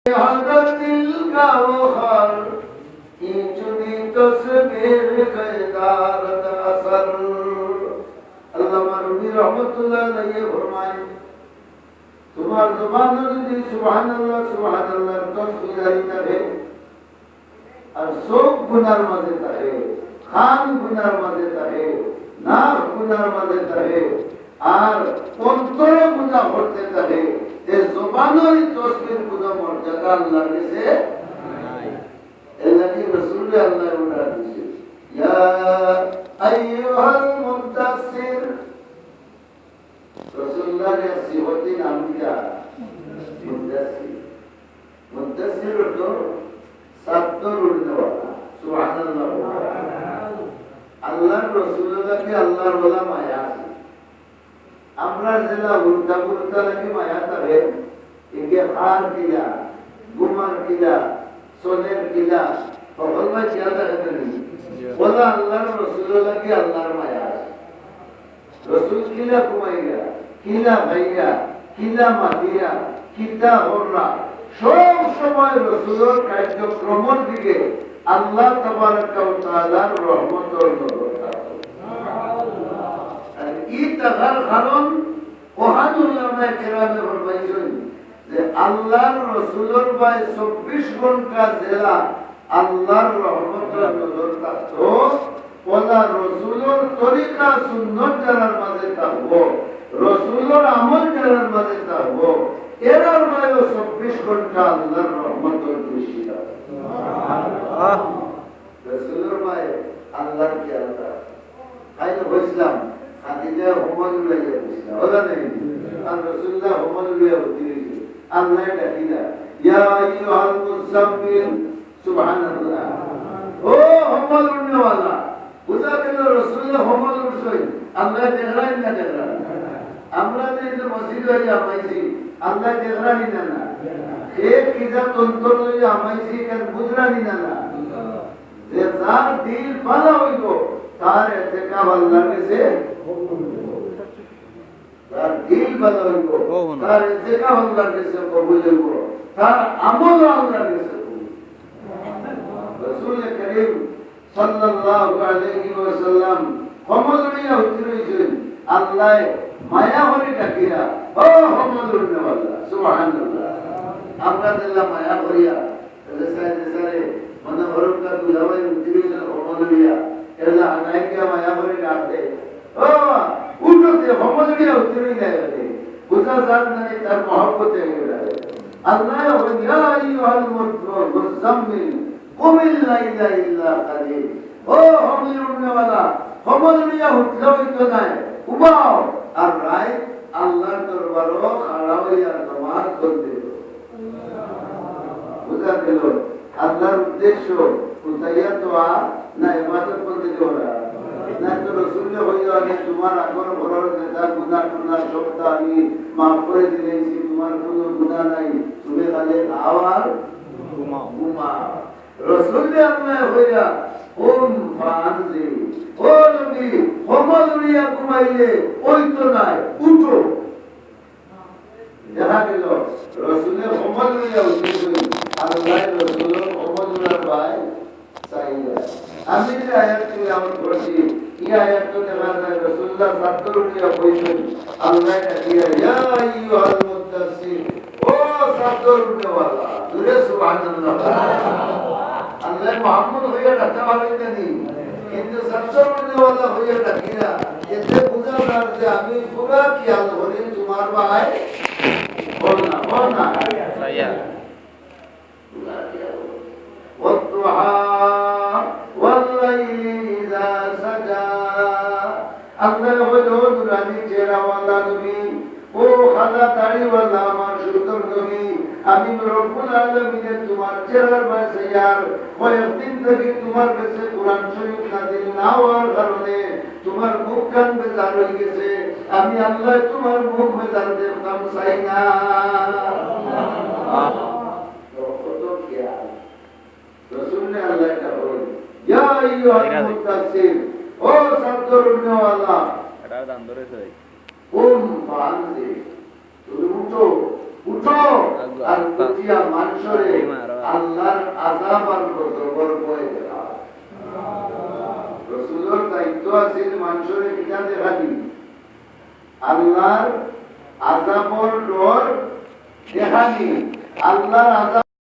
हर दिल का वो खार चुनी तस्वीर खैदार असर अल्लामा रूमी रहमतुल्लाह अलैहि फरमाए तुम्हार जुबान যদি সুবহানাল্লাহ তসবিহ থাকে আর সব গুনার মাঝে থাকে খান গুনার মাঝে থাকে নাক গুনার মাঝে থাকে আর অন্তর গুনাহ করতে থাকে যে জবানের তসবিহ গুনাহ মর্যাদা আল্লাহর কাছে নাই এলাকি রাসূল আল্লাহ ওরা দিয়েছে ইয়া আইয়ুহাল মুদাসসির রাসূলুল্লাহর সিফাতি নামটা মুদাসসির তো সাতর উড়নেওয়ালা সুবহানাল্লাহ আল্লাহর রাসূলুল্লাহকে আল্লাহর ওয়ালা মায়া আছে আমরা যেটা উল্টা উল্টা লাগে মায়া থাকে একে হার কিলা গুমার কিলা সোনের কিলা সকল মা জিয়াদা করে ওলা আল্লাহর রাসূলুল্লাহকে আল্লাহর মায়া আছে রাসূল কিলা কুমাইয়া কিলা ভাইয়া কিলা মাতিয়া কিতা হররা সব সময় রাসূলের কার্যক্রমের দিকে আল্লাহ তাবারক ওয়া তাআলার রহমতের নজর থাকে সুবহানাল্লাহ আর এই তাগার কারণ ওহাদ উলামা কেরামে ফরমাইছেন যে আল্লাহর রাসূলের ভাই 24 ঘন্টা জেলা আল্লাহর রহমতের নজর থাকতো ওলা রাসূলের তরিকা সুন্নাত যারার মাঝে থাকবো রাসূলের আমল যারার মাঝে থাকবো এরার ভাই 24 ঘন্টা আল্লাহর রহমতের দৃষ্টি থাকে সুবহানাল্লাহ রাসূলের ভাই আল্লাহর কি আল্লাহ আইনে বলছিলাম খাদিজা হুমায়ুন লাইয়া বলছিলাম ওলা নেই আর রাসূলুল্লাহ হুমায়ুন লাইয়া বলছিলেন আল্লাহ ডাকিলা ইয়া আইয়ুহাল মুযাম্মিল সুবহানাল্লাহ ও হুমায়ুন ওয়ালা বুঝা গেল রাসূলুল্লাহ হুমায়ুন সই আল্লাহ দেখরাই না দেখরা আমরা যে মসজিদ হয়ে আমাইছি আল্লাহ দেখরানি না না এক কিজা তন্তর হয়ে আমাইছি কেন বুঝরানি না না যে তার দিল ভালো হইব তার ইতিকাব আল্লাহর কাছে তার দিল ভালো হইব তার ইতিকাব আল্লাহর কাছে কবুল হইব তার আমল আল্লাহর কাছে কবুল রাসূল করিম সাল্লাল্লাহু আলাইহি ওয়াসাল্লাম কমলমিয়া উত্তরইছেন আল্লাহ মায়া করে ডাকিরা ও হামদুল নেওয়ালা সুবহানাল্লাহ আমরা দিল্লা মায়া করিয়া দেশে মানে হরকত দুলাওয়াই উত্তরইছেন কমলমিয়া এলা আনাইকে মায়া করে ডাকতে ও উঠতে হামদুলিয়া উত্তরই দেয় বুঝা যান না তার মহব্বতে গেলে আল্লাহ ইয়া আইয়ুহাল মুযাম্মিল কুমিল লাইলা ইল্লা কালিল ও হামদুল নেওয়ালা কমলমিয়া উঠলেই তো নাই উবাও আর রায় আল্লাহর দরবারও খাড়া হইয়া নামাজ পড়তে বুঝা গেল আল্লাহর উদ্দেশ্য উতাইয়া দোয়া না ইবাদত করতে ওরা না তো রাসূলুল্লাহ হইয়া যে তোমার আগর ঘরের নেতা গুনাহ গুনাহ সব আমি maaf করে দিয়েছি তোমার কোনো গুনাহ নাই তুমি খালি আওয়ার ঘুমাও রাসূলুল্লাহ আমরা হইয়া ওম ফানজি ও নবী হমদুলিয়া ঘুমাইলে ওই তো নাই উঠো দেখা গেল রাসূলের হমদুলিয়া উঠে আল্লাহর রাসূলের হমদুলিয়া ভাই চাইলে আমি যে আয়াতটি আমল করছি এই আয়াতটি দেখা যায় রাসূলুল্লাহ সাদরুলিয়া কইছেন আল্লাহ ডাকিয়া ইয়া আইয়ুহাল মুদাসসির ও সাদরুলিওয়ালা দুরে সুবহানাল্লাহ আল্লাহ মুহাম্মদ হইয়া ডাকা হইতে নি কিন্তু সাদরুলিওয়ালা হইয়া ডাকিয়া এতে বুঝা যায় যে আমি পুরা খেয়াল করি তোমার ভাই বলনা সাইয়া والضحى والليل إذا سجى الله হলো নুরানি চেহারাওয়ালা নবী ও খাদা দাড়িওয়ালা আমার সুন্দর নবী আমি রব্বুল আলামিনের তোমার চেহারার বাসায়ার কয়েকদিন থেকে তোমার কাছে কোরআন শরীফ নাযিল না হওয়ার কারণে তোমার মুখ কান বেজার হয়ে গেছে আমি আল্লাহ তোমার মুখ বেজার দেখতাম চাই না রাসূলুল্লাহ আল্লাহ কা বলেন ইয়া আইয়ুহাল মুদাসসির ও সাদরুল্লাহ এটা দান ধরে কই ফানজি তুমি উঠো উঠো আর বুঝিয়া মানুষরে আল্লাহর আযাব আর গজব বয়ে দেওয়া। রাসূলের দায়িত্ব আছে মানুষরে কিনা দেখাবি আল্লাহর আযাবর ডর দেখানি, আল্লাহর আযাব